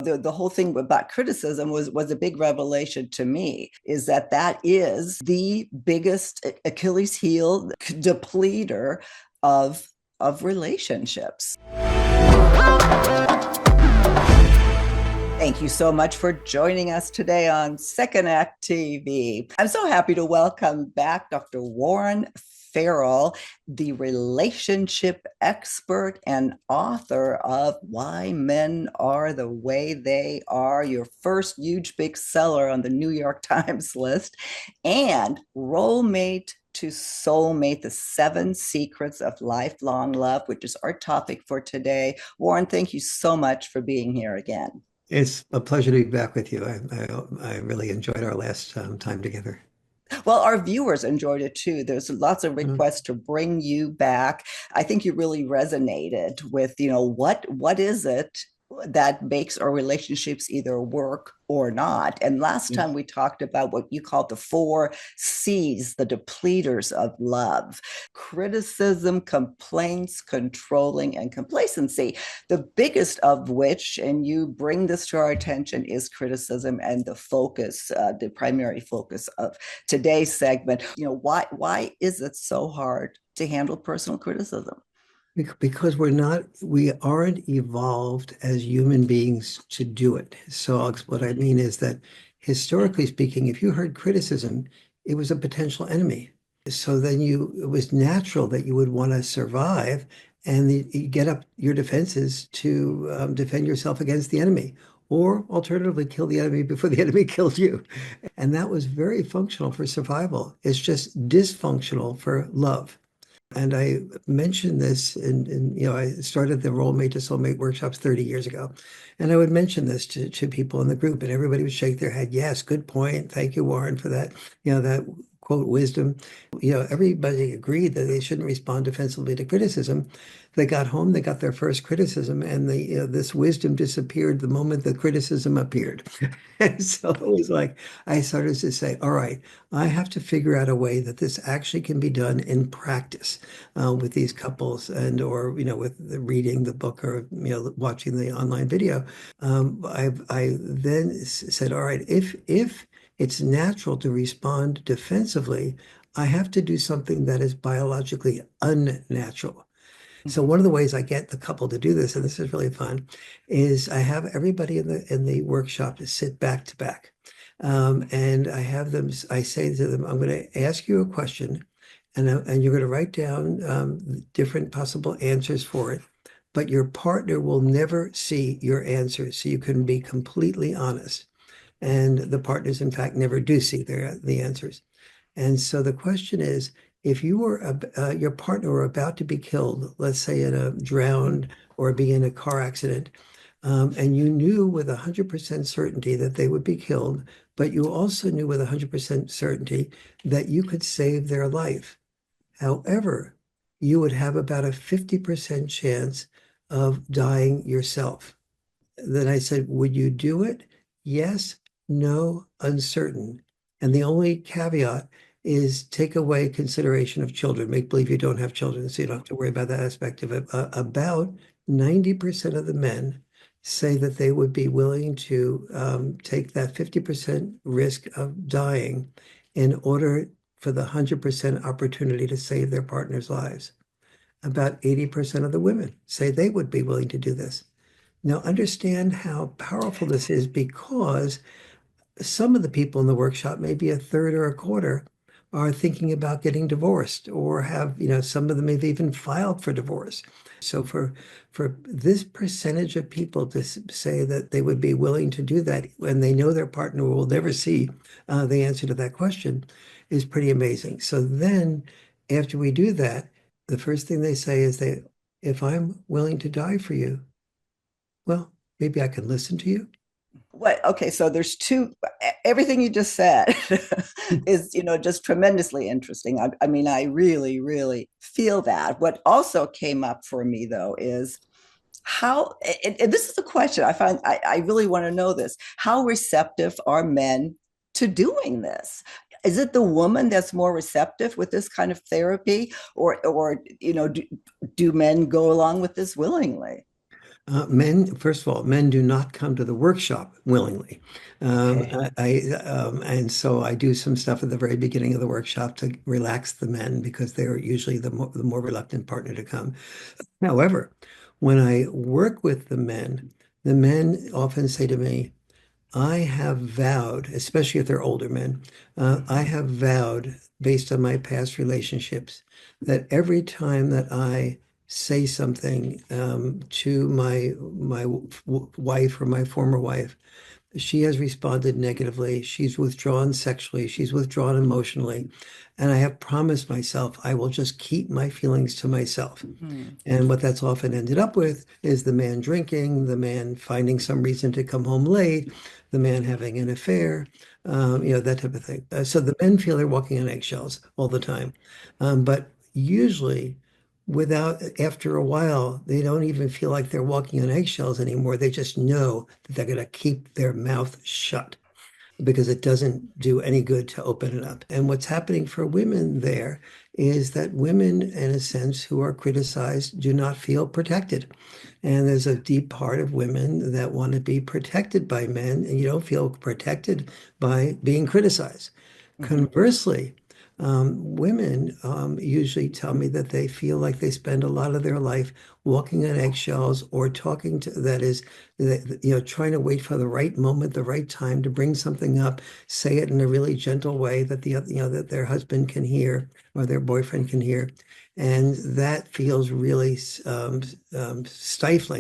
The whole thing about criticism was a big revelation to me, is that is the biggest Achilles heel depleter of relationships. Thank you so much for joining us today on Second Act TV. I'm so happy to welcome back Dr. Warren Farrell, the relationship expert and author of Why Men Are the Way They Are, your first huge big seller on the New York Times list, and Role Mate to Soulmate, the 7 Secrets of Lifelong Love, which is our topic for today. Warren, thank you so much for being here again. It's a pleasure to be back with you. I really enjoyed our last time together. Well, our viewers enjoyed it too. There's lots of Mm. requests to bring you back. I think you really resonated with, what is it that makes our relationships either work or not. And last Yeah. time we talked about what you called the 4 C's, the depleters of love: criticism, complaints, controlling, and complacency. The biggest of which, and you bring this to our attention, is criticism, and the primary focus of today's segment. Why is it so hard to handle personal criticism? Because we aren't evolved as human beings to do it. So what I mean is that historically speaking, if you heard criticism, it was a potential enemy. So then it was natural that you would want to survive and you get up your defenses to defend yourself against the enemy, or alternatively kill the enemy before the enemy kills you. And that was very functional for survival. It's just dysfunctional for love. And I mentioned this I started the Role Mate to Soulmate workshops 30 years ago. And I would mention this to people in the group, and everybody would shake their head. Yes, good point. Thank you, Warren, for that, that quote wisdom. Everybody agreed that they shouldn't respond defensively to criticism. They got home, they got their first criticism, and this wisdom disappeared the moment the criticism appeared. And so it was like, I started to say, all right, I have to figure out a way that this actually can be done in practice with these couples, and or with reading the book, or watching the online video. I then said, all right, if it's natural to respond defensively, I have to do something that is biologically unnatural. So one of the ways I get the couple to do this, and this is really fun, is I have everybody in the workshop to sit back to back. And I have them, I say to them, I'm going to ask you a question, and you're going to write down different possible answers for it. But your partner will never see your answers, so you can be completely honest. And the partners, in fact, never do see the answers. And so the question is, if you were your partner were about to be killed, let's say in a drowned or be in a car accident, and you knew with 100% certainty that they would be killed, but you also knew with 100% certainty that you could save their life. However, you would have about a 50% chance of dying yourself. Then I said, would you do it? Yes, no, uncertain. And the only caveat is take away consideration of children. Make believe you don't have children, so you don't have to worry about that aspect of it. About 90% of the men say that they would be willing to take that 50% risk of dying in order for the 100% opportunity to save their partner's lives. About 80% of the women say they would be willing to do this. Now, understand how powerful this is, because some of the people in the workshop, maybe a third or a quarter, are thinking about getting divorced, or have, some of them have even filed for divorce. So for this percentage of people to say that they would be willing to do that when they know their partner will never see the answer to that question is pretty amazing. So then after we do that, the first thing they say is, if I'm willing to die for you, well, maybe I can listen to you. What? Okay, so there's everything you just said is, just tremendously interesting. I mean, I really, really feel that. What also came up for me, though, is how, and this is a question I find, I really want to know this: how receptive are men to doing this? Is it the woman that's more receptive with this kind of therapy, or do men go along with this willingly? Men, first of all, men do not come to the workshop willingly. Okay. And so I do some stuff at the very beginning of the workshop to relax the men because they're usually the more reluctant partner to come. However, when I work with the men often say to me, I have vowed, especially if they're older men, I Mhm. have vowed based on my past relationships that every time that I say something to my wife or my former wife, she has responded negatively. She's withdrawn sexually. She's withdrawn emotionally. And I have promised myself I will just keep my feelings to myself. Hmm. And what that's often ended up with is the man drinking, the man finding some reason to come home late, the man having an affair, that type of thing. So the men feel they're walking on eggshells all the time. But usually, after a while, they don't even feel like they're walking on eggshells anymore. They just know that they're going to keep their mouth shut because it doesn't do any good to open it up. And what's happening for women there is that women, in a sense, who are criticized do not feel protected. And there's a deep part of women that want to be protected by men, and you don't feel protected by being criticized. Mhm. Conversely, women usually tell me that they feel like they spend a lot of their life walking on eggshells or talking to, that is, trying to wait for the right moment, the right time to bring something up, say it in a really gentle way that that their husband can hear or their boyfriend can hear. And that feels really stifling.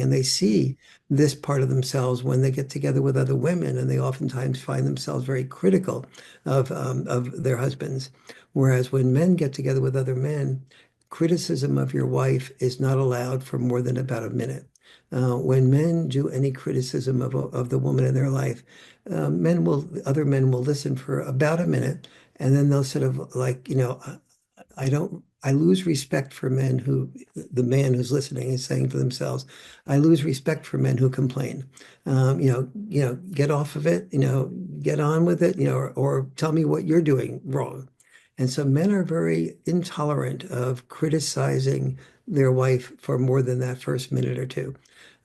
And they see this part of themselves when they get together with other women, and they oftentimes find themselves very critical of their husbands. Whereas when men get together with other men, criticism of your wife is not allowed for more than about a minute. When men do any criticism of the woman in their life, other men will listen for about a minute, and then they'll sort of like, I lose respect for men the man who's listening is saying for themselves, I lose respect for men who complain. Get off of it, get on with it, or tell me what you're doing wrong. And so men are very intolerant of criticizing their wife for more than that first minute or two.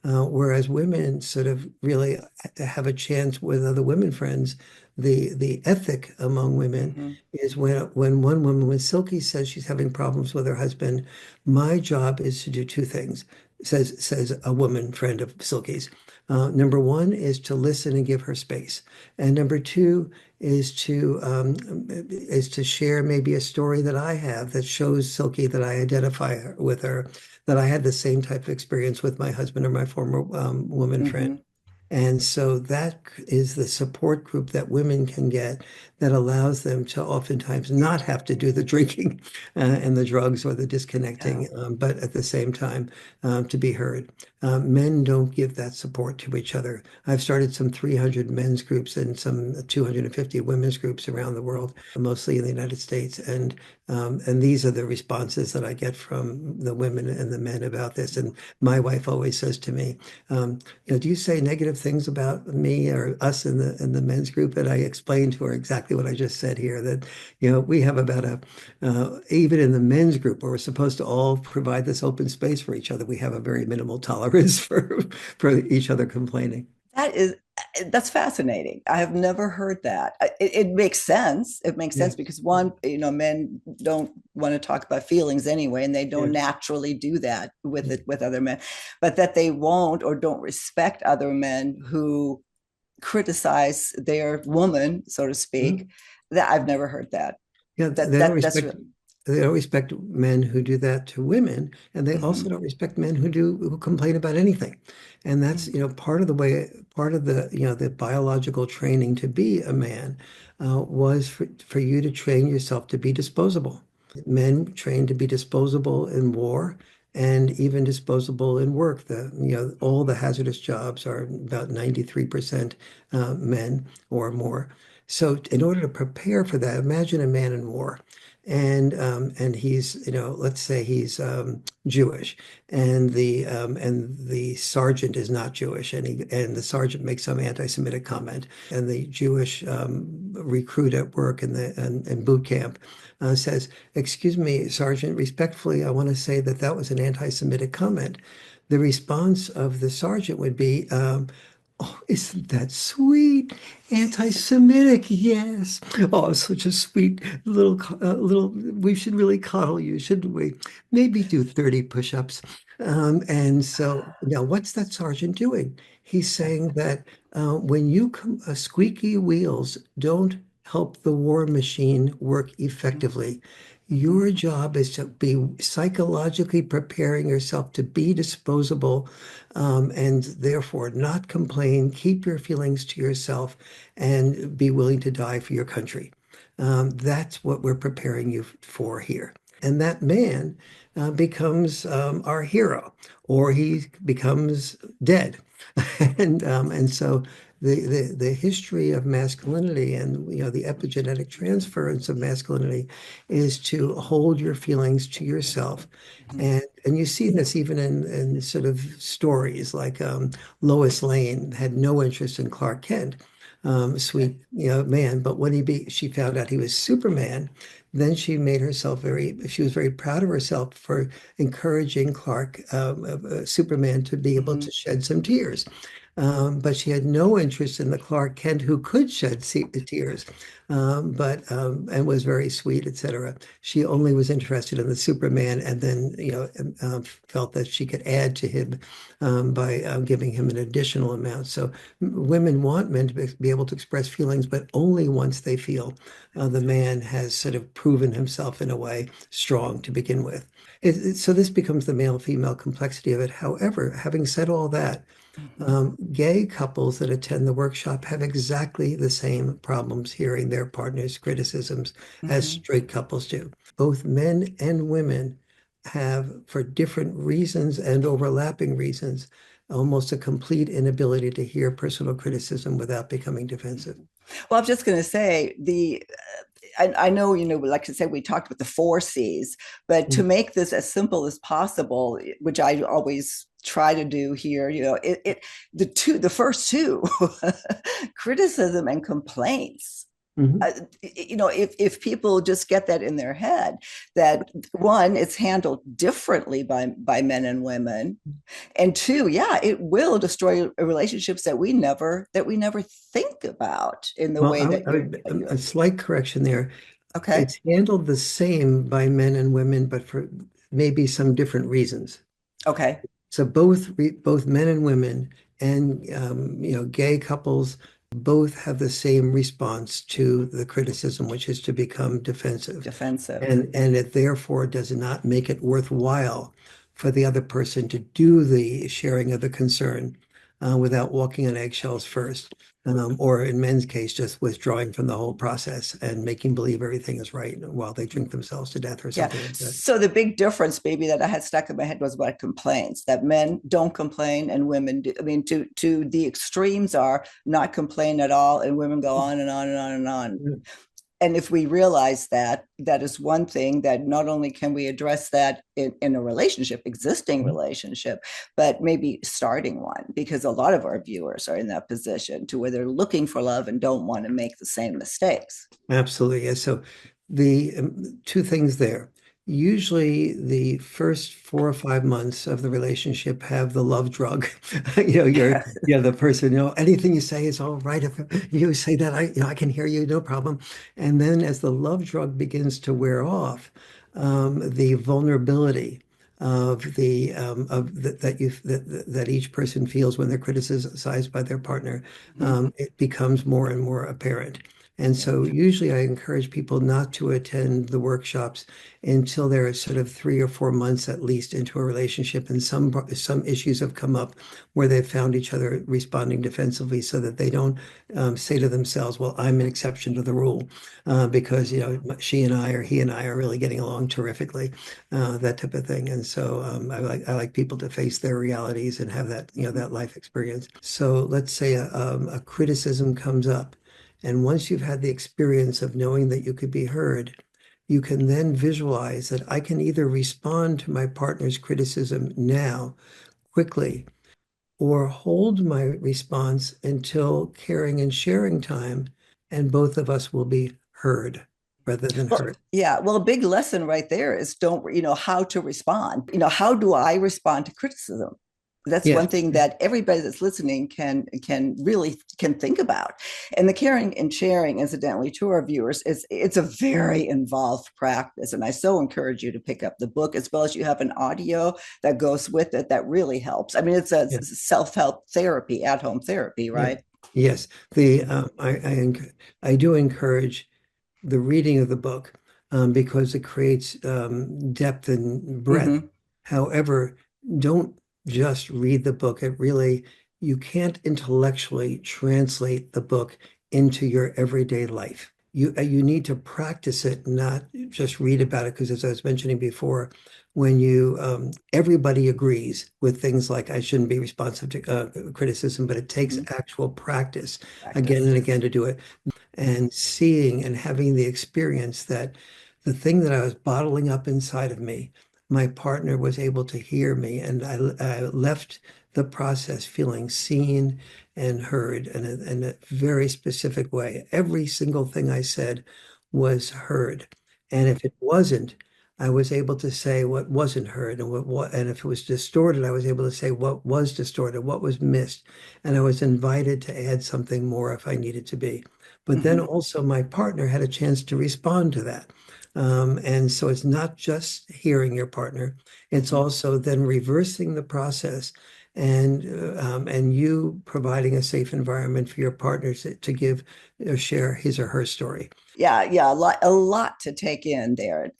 Whereas women sort of really have a chance with other women friends. The ethic among women Mhm. is when Silky says she's having problems with her husband, my job is to do two things, says a woman friend of Silky's. Number one is to listen and give her space. And number two is to share maybe a story that I have that shows Silky that I identify with her, that I had the same type of experience with my husband or my former woman friend. Mhm. And so that is the support group that women can get that allows them to oftentimes not have to do the drinking and the drugs or the Yeah. disconnecting, but at the same time to be heard. Men don't give that support to each other. I've started some 300 men's groups and some 250 women's groups around the world, mostly in the United States. And these are the responses that I get from the women and the men about this. And my wife always says to me, do you say negative things about me or us in the men's group? And I explained to her exactly what I just said here, that, we have about even in the men's group where we're supposed to all provide this open space for each other, we have a very minimal tolerance for each other complaining. That is that's fascinating. I have never heard that. It makes sense. It makes Yeah, sense because one, men don't want to talk about feelings anyway, and they yeah. don't naturally do that with other men. But that they won't or don't respect other men who criticize their woman, so to speak. Mhm. That I've never heard that. Yeah, That's they don't respect men who do that to women, and they also mhm. don't respect men who complain about anything. And that's, part of part of the biological training to be a man was for you to train yourself to be disposable. Men train to be disposable in war and even disposable in work. All the hazardous jobs are about 93% men or more. So in order to prepare for that, imagine a man in war. And he's, let's say he's Jewish, and the sergeant is not Jewish, and the sergeant makes some anti-Semitic comment, and the Jewish recruit at work in boot camp says, "Excuse me, Sergeant, respectfully, I want to say that that was an anti-Semitic comment." the response of the sergeant would be, oh, isn't that sweet? Anti-Semitic, yes. Oh, such a sweet little, we should really coddle you, shouldn't we? Maybe do 30 push-ups. And so now what's that sergeant doing? He's saying that when you come, squeaky wheels don't help the war machine work effectively. Mhm. Your job is to be psychologically preparing yourself to be disposable, and therefore not complain, keep your feelings to yourself, and be willing to die for your country. That's what we're preparing you for here. And that man becomes our hero, or he becomes dead. And so the history of masculinity and the epigenetic transference of masculinity is to hold your feelings to yourself. Mhm. And you see this even in sort of stories like Lois Lane had no interest in Clark Kent, Okay. sweet man, but when she found out he was Superman, then she made herself she was very proud of herself for encouraging Superman, to be able Mhm. to shed some tears. But she had no interest in the Clark Kent who could shed tears, but and was very sweet, etc. She only was interested in the Superman, and then felt that she could add to him by giving him an additional amount. So women want men to be able to express feelings, but only once they feel the man has sort of proven himself in a way strong to begin with. So this becomes the male-female complexity of it. However, having said all that, Mhm. gay couples that attend the workshop have exactly the same problems hearing their partner's criticisms as Mhm. straight couples do. Both men and women have, for different reasons and overlapping reasons, almost a complete inability to hear personal criticism without becoming defensive. Well, I'm just going to say I know, like I said, we talked about the four C's, but to Mm, make this as simple as possible, which I always try to do here, the first two, criticism and complaints. mhm. uh, if people just get that in their head, that one, it's handled differently by men and women, and two, yeah, it will destroy relationships that we never think about in the Well, way that you're. a slight correction there. Okay. It's handled the same by men and women, but for maybe some different reasons. Okay. So both men and women and gay couples both have the same response to the criticism, which is to become defensive. Defensive. And it therefore does not make it worthwhile for the other person to do the sharing of the concern without walking on eggshells first. Or in men's case, just withdrawing from the whole process and making believe everything is right while they drink themselves to death or Yeah. something like that. So the big difference, maybe, that I had stuck in my head was about complaints. That men don't complain and women do. I mean, to the extremes are not complain at all, and women go on and on and on and on. And if we realize that, that is one thing that not only can we address that in a relationship, existing relationship, but maybe starting one, because a lot of our viewers are in that position to where they're looking for love and don't want to make the same mistakes. Absolutely. Yeah. So the two things there. Usually the first 4 or 5 months of the relationship have the love drug. Yeah. The person, anything you say is all right. If you say that, I can hear you, no problem. And then as the love drug begins to wear off, the vulnerability that each person feels when they're criticized by their partner, Mm-hmm. it becomes more and more apparent. And Yeah. so usually I encourage people not to attend the workshops until they're sort of 3 or 4 months at least into a relationship. And some issues have come up where they've found each other responding defensively so that they don't say to themselves, well, I'm an exception to the rule because, she and I or he and I are really getting along terrifically, that type of thing. And so I like people to face their realities and have that life experience. So let's say a criticism comes up. And once you've had the experience of knowing that you could be heard, you can then visualize that I can either respond to my partner's criticism now quickly or hold my response until caring and sharing time, and both of us will be heard rather than Well, hurt. yeah. Well, a big lesson right there is don't, how to respond. How do I respond to criticism? That's one Yes. thing that everybody that's listening can really can think about. And the caring and sharing, incidentally, to our viewers, is it's a very involved practice. And I so encourage you to pick up the book, as well as you have an audio that goes with it that really helps. I mean, it's a Yeah. self-help therapy, at-home therapy, Yeah. right? Yes. I do encourage the reading of the book because it creates depth and breadth. Mm-hmm. However, don't just read the book. You can't intellectually translate the book into your everyday life. You need to practice it, not just read about it. Because as I was mentioning before, when everybody agrees with things like I shouldn't be responsive to criticism, but it takes Mm-hmm. actual practice again Practice. and again to do it and seeing and having the experience that the thing that I was bottling up inside of me, my partner was able to hear me, and I left the process feeling seen and heard in a very specific way. Every single thing I said was heard. And if it wasn't, I was able to say what wasn't heard, and and if it was distorted, I was able to say what was distorted, what was missed, and I was invited to add something more if I needed to be. But then Mm-hmm. also my partner had a chance to respond to that. And so it's not just hearing your partner, it's Mm-hmm. also then reversing the process and you providing a safe environment for your partners to give or share his or her story. Yeah, a lot to take in there.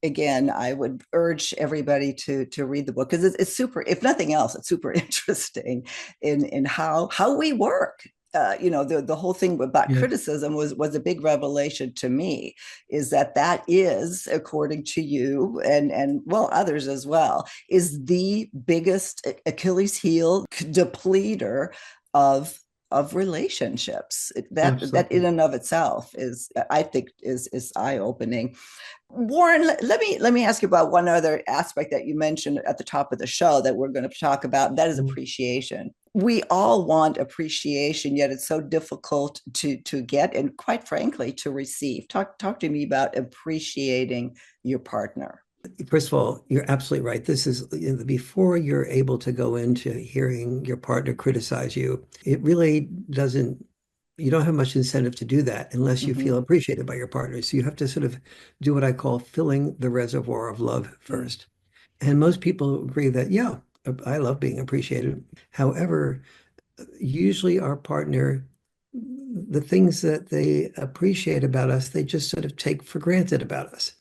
Again, I would urge everybody to read the book because it's super. If nothing else, it's super interesting in how we work. The whole thing about Yeah, criticism was a big revelation to me. Is that is, according to you and well others as well, is the biggest Achilles heel depleter of relationships. That in absolutely. and of itself is, I think, is eye opening. Warren, let me ask you about one other aspect that you mentioned at the top of the show that we're going to talk about, and that is Mhm. appreciation. We all want appreciation, yet it's so difficult to get and, quite frankly, to receive. Talk to me about appreciating your partner. First of all, you're absolutely right. This is before you're able to go into hearing your partner criticize you, it really doesn't, you don't have much incentive to do that unless you feel Mm-hmm. appreciated by your partner. So you have to sort of do what I call filling the reservoir of love Mm-hmm. first. And most people agree that, yeah, I love being appreciated. However, usually our partner, the things that they appreciate about us, they just sort of take for granted about us.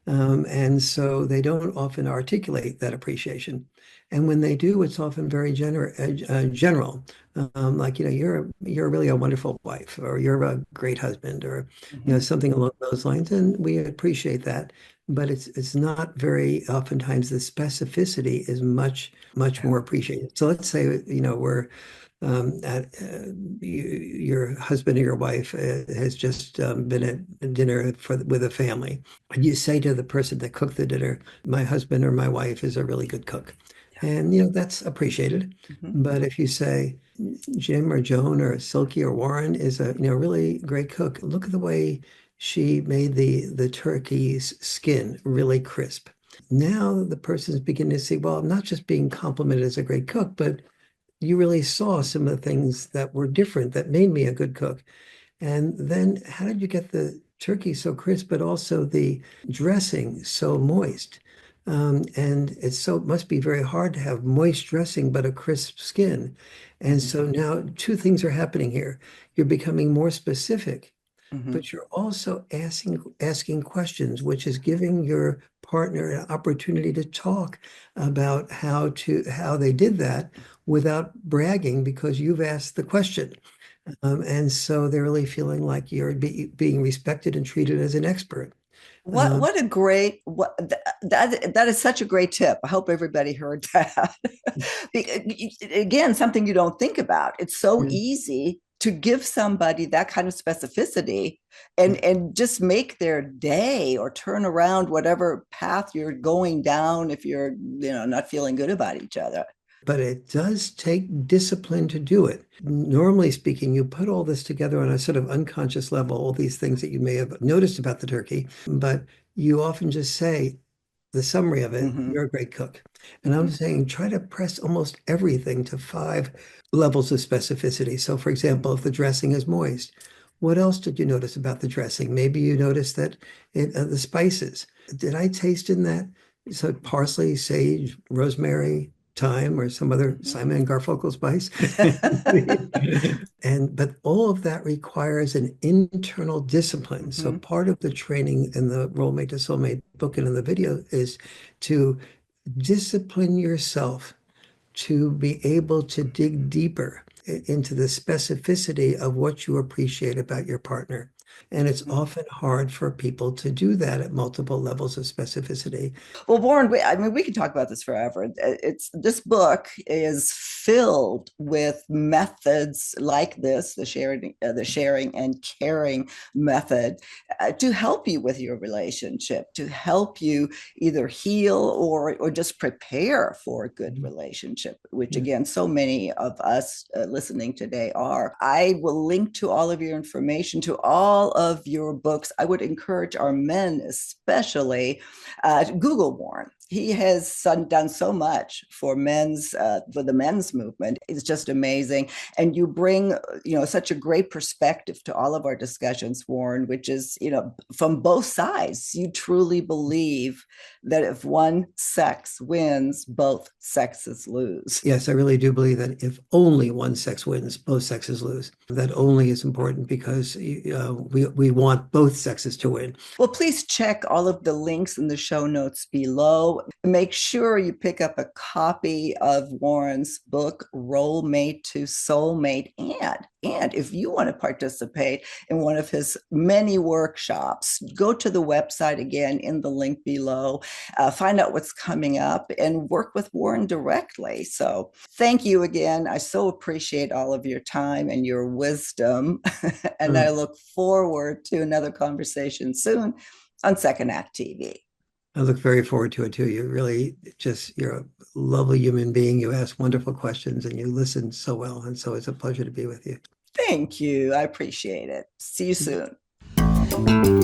And so they don't often articulate that appreciation. And when they do, it's often very general. Like, you're really a wonderful wife, or you're a great husband, or, Mm-hmm. something along those lines. And we appreciate that. But it's not very oftentimes the specificity is much Yeah. more appreciated. So let's say, we're at your husband or your wife has just been at dinner with a family. And you say to the person that cooked the dinner, my husband or my wife is a really good cook. Yeah. And, that's appreciated. Mm-hmm. But if you say Jim or Joan or Silky or Warren is a, really great cook, look at the way she made the turkey's skin really crisp. Now the person's beginning to see, well, I'm not just being complimented as a great cook, but you really saw some of the things that were different that made me a good cook. And then how did you get the turkey so crisp, but also the dressing so moist? And it must be very hard to have moist dressing, but a crisp skin. And Mm-hmm. so now two things are happening here. You're becoming more specific, Mm-hmm. but you're also asking questions, which is giving your partner an opportunity to talk about how they did that without bragging because you've asked the question. And so they're really feeling like you're being respected and treated as an expert. Um, What a great what that is such a great tip. I hope everybody heard that. Again, something you don't think about. It's so yeah, easy to give somebody that kind of specificity yeah. and just make their day or turn around whatever path you're going down if you're, not feeling good about each other. But it does take discipline to do it. Normally speaking, you put all this together on a sort of unconscious level, all these things that you may have noticed about the turkey, but you often just say, the summary of it, Hmm. you're a great cook. And I'm saying try to press almost everything to 5 levels of specificity. So, for example, if the dressing is moist, what else did you notice about the dressing? Maybe you noticed that the spices. Did I taste in that? So parsley, sage, rosemary, thyme, or some other Simon and Garfunkel spice. And but all of that requires an internal discipline. So Hmm. part of the training in the Role Mate to Soulmate book and in the video is to discipline yourself to be able to dig deeper into the specificity of what you appreciate about your partner. And it's often hard for people to do that at multiple levels of specificity. Well, Warren, I mean, we can talk about this forever. It's this book is filled with methods like this, the sharing and caring method, to help you with your relationship, to help you either heal or just prepare for a good relationship, which Yeah. again, so many of us listening today are. I will link to all of your information, to all of your books. I would encourage our men, especially, Google Warren. He has done so much for the men's movement. It's just amazing, and you bring such a great perspective to all of our discussions, Warren. Which is from both sides. You truly believe that if one sex wins, both sexes lose. Yes, I really do believe that if only one sex wins, both sexes lose. That only is important because we want both sexes to win. Well, please check all of the links in the show notes below. Make sure you pick up a copy of Warren's book, Role Mate to Soulmate. And if you want to participate in one of his many workshops, go to the website again in the link below, find out what's coming up, and work with Warren directly. So thank you again. I so appreciate all of your time and your wisdom. And I Mm. look forward to another conversation soon on Second Act TV. I look very forward to it too. You're a lovely human being. You ask wonderful questions and you listen so well. And so it's a pleasure to be with you. Thank you. I appreciate it. See you soon.